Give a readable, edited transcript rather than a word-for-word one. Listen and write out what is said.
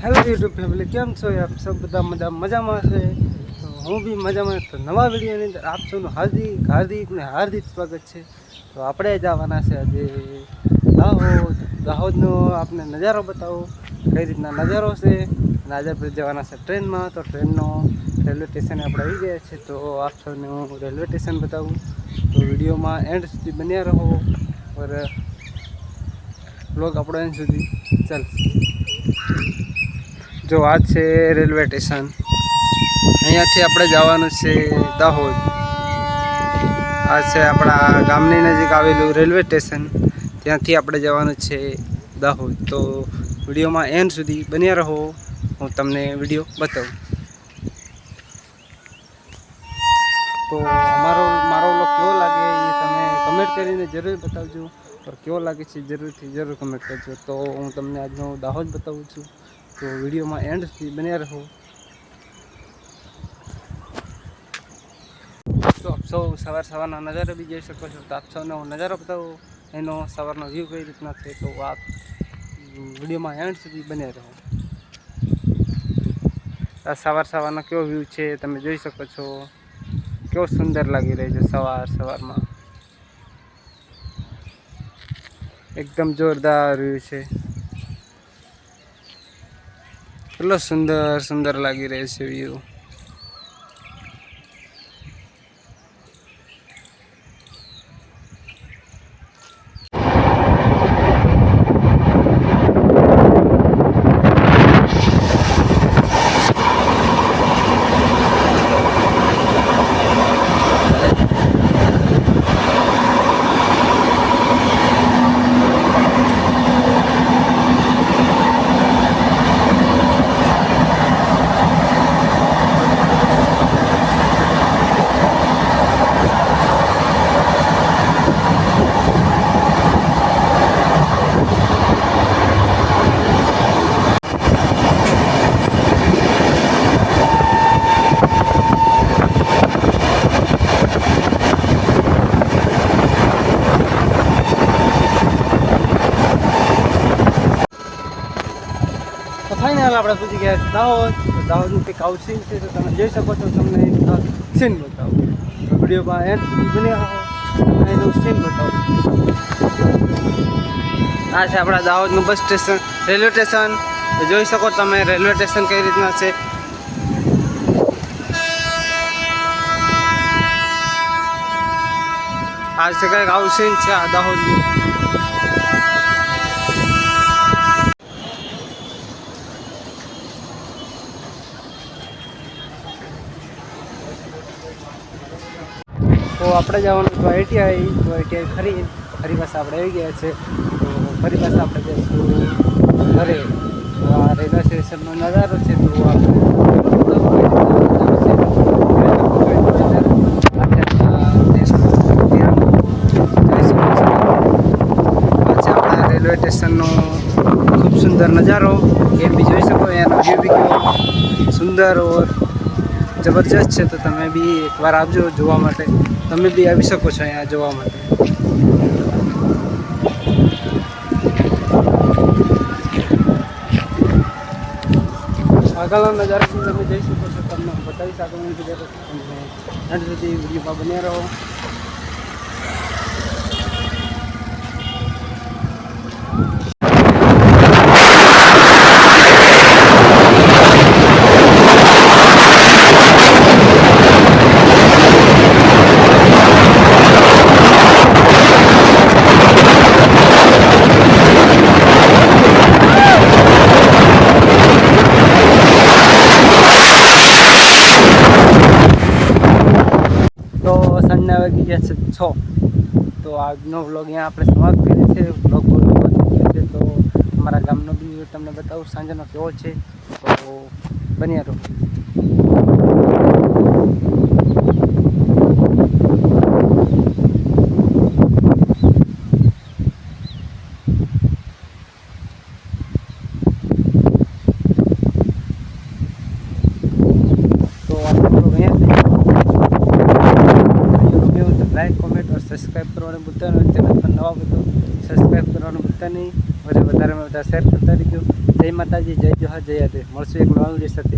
Hello YouTube family केम छो आप सब बदा मजा में छे। तो हूँ भी मजा में। तो नवा वीडियो ની અંદર आप सबનું हार्दिक स्वागत है। तो આપણે જવાના છે આજે દાહોદનો આપને નજારો બતાવો કઈ રીતના નજારો છે। અને આજે આપણે જવાના છે ટ્રેનમાં। તો ટ્રેનનો રેલવે સ્ટેશને આપણે આવી ગયા છે। તો આપ સૌને હું રેલવે સ્ટેશન બતાવું। તો વિડીયોમાં એન્ડ સુધી બન્યા રહો और ब्लॉग આપણો એન્ડ સુધી ચાલશે। जो आज से रेलवे स्टेशन अँ थी अपने जवान से दाहोद। आज से अपना गामनी नजीक आवेलू रेलवे स्टेशन त्याथी अपने जवान है दाहोद। तो वीडियो में एंड सुधी बन्या रहो हूँ तमने वीडियो बताऊँ। तो मारो व्लॉग केवो लगे ये तमे कमेंट करीने जरूर बतावजो और केवो लगे जरूर कमेंट करजो। तो हूँ तमने आज दाहोद बताऊँ छूँ। तो वीडियो में एंड सुधी बन्या रहो। तो आप सौ सवार नज़ारा भी जोई शको छो। तो आप सौने हूँ नज़ारो बतावो एनो सवारनो व्यू कई रीतना छे। तो आप वीडियो में एंड सुधी बन्या रहो। आ सवार केवो व्यू छे तमे जोई शको छो। केवो सुंदर लागी रही है सवार में एकदम जोरदार व्यू है। કેટલો સુંદર લાગી રહ્યો છે વ્યૂ। तो फाइनल આપણે પૂછી ગયા છે દાહોદ। તો દાહોદનું કંઈક આવું સીન છે। તો તમે જોઈ શકો છો। તમને સીન બતાવો તો વિડીયોમાં એન્ડ સુધી બન્યા રહો। તમને એનું સીન બતાવો। આ છે આપણા દાહોદનું બસ સ્ટેશન રેલવે સ્ટેશન। તો જોઈ શકો તમે રેલવે સ્ટેશન કઈ રીતના છે। આ છે કંઈક આવું સીન છે આ દાહોદનું। तो આપણે જવાનું તો આઈટીઆઈ। તો આઈટીઆઈ ફરી પાછા આપણે આવી ગયા છે। તો ફરી પાછા આપણે જઈશું ઘરે। તો આ રેલવે સ્ટેશનનો નજારો છે। તો આપણે રેલવે સ્ટેશનનો ખૂબ સુંદર નજારો એ બી જોઈ શકો। એનો વ્યૂ બી કેવો સુંદર और जबरदस्त है। तो तमे भी एक बार आवजो जोवा माटे। तमे भी आवी शको छो अहींया जोवा माटे। आगळनो नजारो भी तमे जोई शको छो। तमने बतावी शकું નથી કે તમે અંત સુધી વિડીયોમાં બન્યા રહો। तो संजना वागी गया है 6। तो આજનો વ્લોગ यहाँ આપણે સમાપ્ત કરીએ છીએ। વ્લોગ પૂરો થઈ ગયો છે। તો અમારા ગામનો બી તમને બતાવું સાંજનો કેવો છે। તો બન્યા રહો। तो આપણે વ્લોગ અહીંયા लाइक कमेंट और सब्सक्राइब करवाने भूलता नहीं। चैनल पर नवा हो तो सब्सक्राइब करवाने भूलता नहीं। વધારે शेर करता रहिए। જય માતાજી, જય જોહાર, જય આદિ. મળશું એક નવા વિડીયો સાથે.